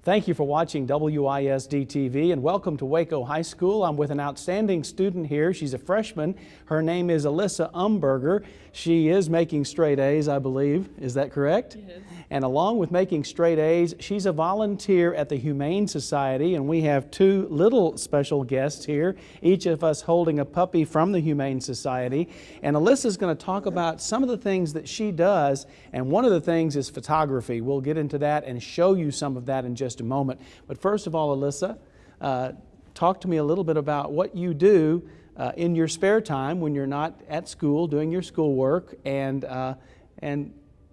Thank you for watching WISD TV and welcome to Waco High School. I'm with an outstanding student here. She's a freshman. Her name is Alissa Umberger. She is making straight A's, I believe. Is that correct? Yes. And along with making straight A's, she's a volunteer at the Humane Society, and we have two little special guests here, each of us holding a puppy from the Humane Society. And Alyssa's going to talk about some of the things that she does, and one of the things is photography. We'll get into that and show you some of that in just a moment. But first of all, Alissa, talk to me a little bit about what you do in your spare time when you're not at school doing your schoolwork, and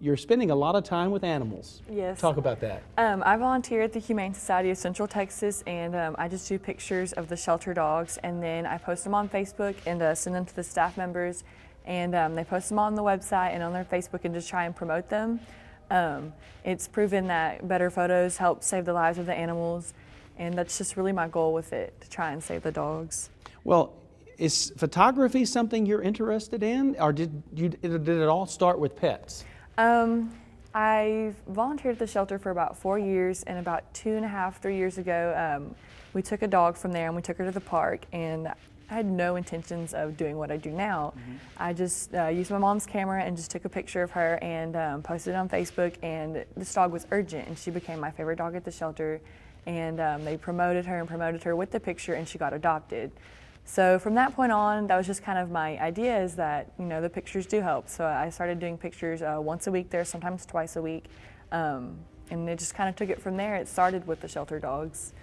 you're spending a lot of time with animals. Yes. Talk about that. I volunteer at the Humane Society of Central Texas, and I just do pictures of the shelter dogs, and then I post them on Facebook and send them to the staff members, and they post them on the website and on their Facebook and just try and promote them. It's proven that better photos help save the lives of the animals, and that's just really my goal with it, to try and save the dogs. Well, is photography something you're interested in, or did it all start with pets? I volunteered at the shelter for about 4 years, and about 2.5, 3 years ago, we took a dog from there and we took her to the park, and I had no intentions of doing what I do now. I just used my mom's camera and just took a picture of her and posted it on Facebook, and this dog was urgent and she became my favorite dog at the shelter, and they promoted her with the picture, and she got adopted. So from that point on, that was just kind of my idea, is that, you know, the pictures do help. So I started doing pictures once a week there, sometimes twice a week, and it just kind of took it from there. It started with the shelter dogs.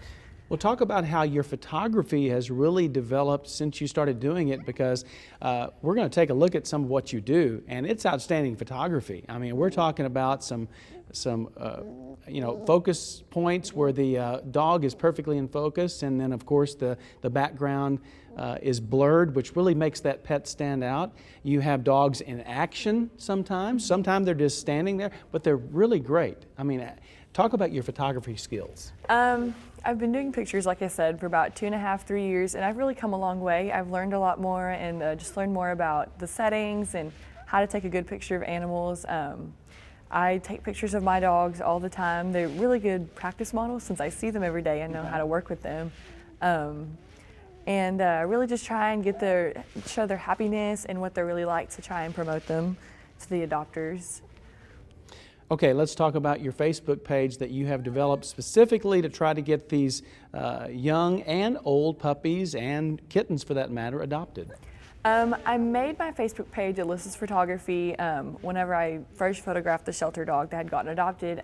Well, talk about how your photography has really developed since you started doing it, because we're going to take a look at some of what you do, and it's outstanding photography. I mean, we're talking about some focus points where the dog is perfectly in focus, and then of course the background is blurred, which really makes that pet stand out. You have dogs in action sometimes. Sometimes they're just standing there, but they're really great. I mean, talk about your photography skills. I've been doing pictures, like I said, for about 2.5, 3 years, and I've really come a long way. I've learned a lot more, and just learned more about the settings and how to take a good picture of animals. I take pictures of my dogs all the time. They're really good practice models since I see them every day. I know how to work with them. And really just try and show their happiness and what they're really like, to try and promote them to the adopters. Okay, let's talk about your Facebook page that you have developed specifically to try to get these young and old puppies, and kittens for that matter, adopted. I made my Facebook page Alyssa's Photography whenever I first photographed the shelter dog that had gotten adopted,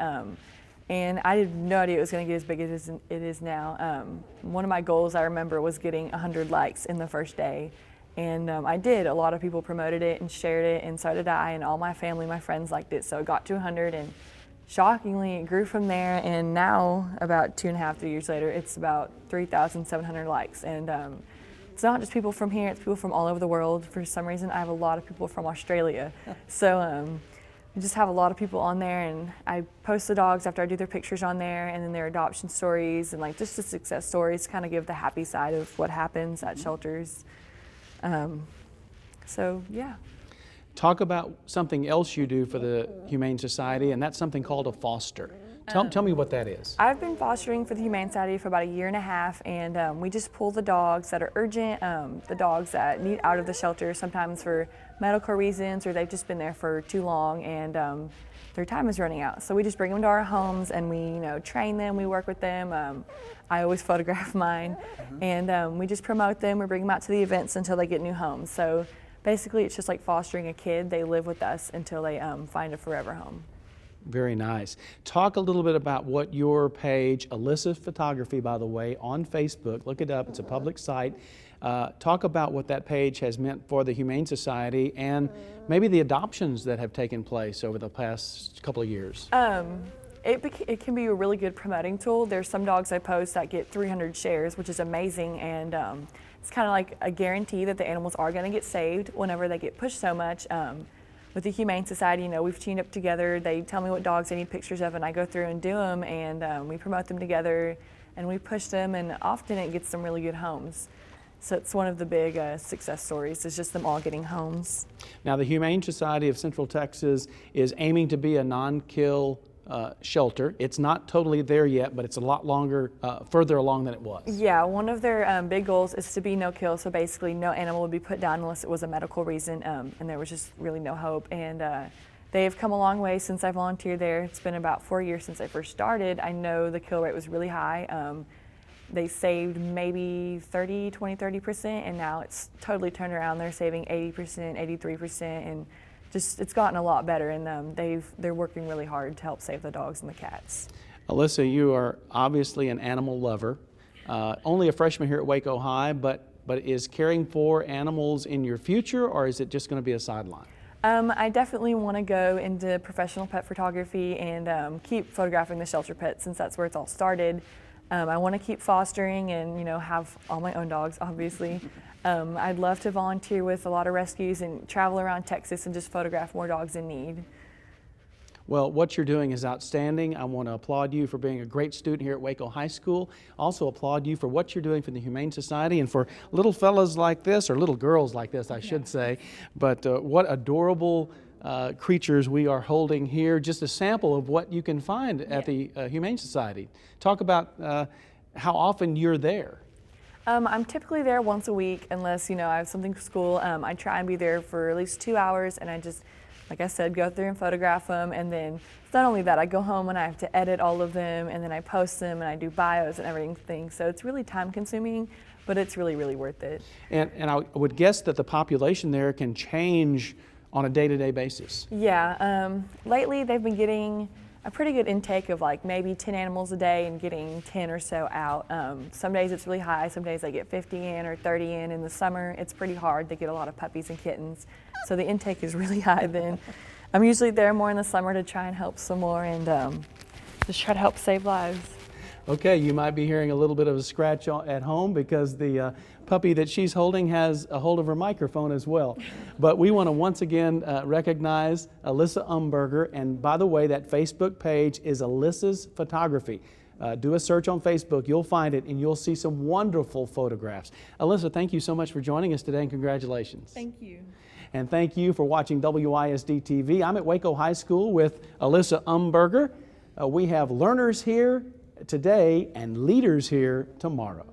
and I had no idea it was going to get as big as it is now. One of my goals, I remember, was getting 100 likes in the first day. And I did. A lot of people promoted it and shared it, and so did I, and all my family, my friends liked it. So it got to 100, and shockingly, it grew from there. And now, about 2.5, 3 years later, it's about 3,700 likes. And it's not just people from here, it's people from all over the world. For some reason, I have a lot of people from Australia. So we just have a lot of people on there, and I post the dogs after I do their pictures on there, and then their adoption stories, and like just the success stories, kind of give the happy side of what happens at shelters. So yeah. Talk about something else you do for the Humane Society, and that's something called a foster. Tell me what that is. I've been fostering for the Humane Society for about 1.5 years, and we just pull the dogs that are urgent, the dogs that need out of the shelter, sometimes for medical reasons, or they've just been there for too long and their time is running out. So we just bring them to our homes, and we train them, we work with them. I always photograph mine, and we just promote them. We bring them out to the events until they get new homes. So basically it's just like fostering a kid. They live with us until they find a forever home. Very nice. Talk a little bit about what your page, Alyssa's Photography, by the way, on Facebook, look it up, it's a public site. Talk about what that page has meant for the Humane Society, and maybe the adoptions that have taken place over the past couple of years. It can be a really good promoting tool. There's some dogs I post that get 300 shares, which is amazing, and it's kind of like a guarantee that the animals are going to get saved whenever they get pushed so much. With the Humane Society, we've teamed up together. They tell me what dogs they need pictures of, and I go through and do them, and we promote them together, and we push them, and often it gets them really good homes. So it's one of the big success stories, is just them all getting homes. Now, the Humane Society of Central Texas is aiming to be a non-kill shelter. It's not totally there yet, but it's a lot longer, further along than it was. Yeah, one of their big goals is to be no kill, so basically no animal would be put down unless it was a medical reason, and there was just really no hope. And they've come a long way since I volunteered there. It's been about 4 years since I first started. I know the kill rate was really high. They saved maybe 30%, and now it's totally turned around. They're saving 80%, 83%, and just it's gotten a lot better, and they're working really hard to help save the dogs and the cats. Alissa, you are obviously an animal lover. Only a freshman here at Waco High, but is caring for animals in your future, or is it just going to be a sideline? I definitely want to go into professional pet photography and keep photographing the shelter pets, since that's where it's all started. I want to keep fostering and, have all my own dogs, obviously. I'd love to volunteer with a lot of rescues and travel around Texas and just photograph more dogs in need. Well, what you're doing is outstanding. I want to applaud you for being a great student here at Waco High School. Also applaud you for what you're doing for the Humane Society and for little fellas like this, or little girls like this, I should say. But what adorable creatures we are holding here. Just a sample of what you can find at the Humane Society. Talk about how often you're there. I'm typically there once a week, unless I have something for school. I try and be there for at least 2 hours, and I just, like I said, go through and photograph them. And then it's not only that, I go home and I have to edit all of them, and then I post them and I do bios and everything. So it's really time consuming, but it's really, really worth it. And I would guess that the population there can change on a day-to-day basis. Yeah, lately they've been getting a pretty good intake of like maybe 10 animals a day and getting 10 or so out. Some days it's really high, some days they get 50 in or 30 in. In the summer it's pretty hard. They get a lot of puppies and kittens, so the intake is really high then. I'm usually there more in the summer to try and help some more and just try to help save lives. Okay, you might be hearing a little bit of a scratch at home because the puppy that she's holding has a hold of her microphone as well. But we want to once again recognize Alissa Umberger. And by the way, that Facebook page is Alissa's Photography. Do a search on Facebook, you'll find it, and you'll see some wonderful photographs. Alissa, thank you so much for joining us today, and congratulations. Thank you. And thank you for watching WISD TV. I'm at Waco High School with Alissa Umberger. We have learners here today and leaders here tomorrow.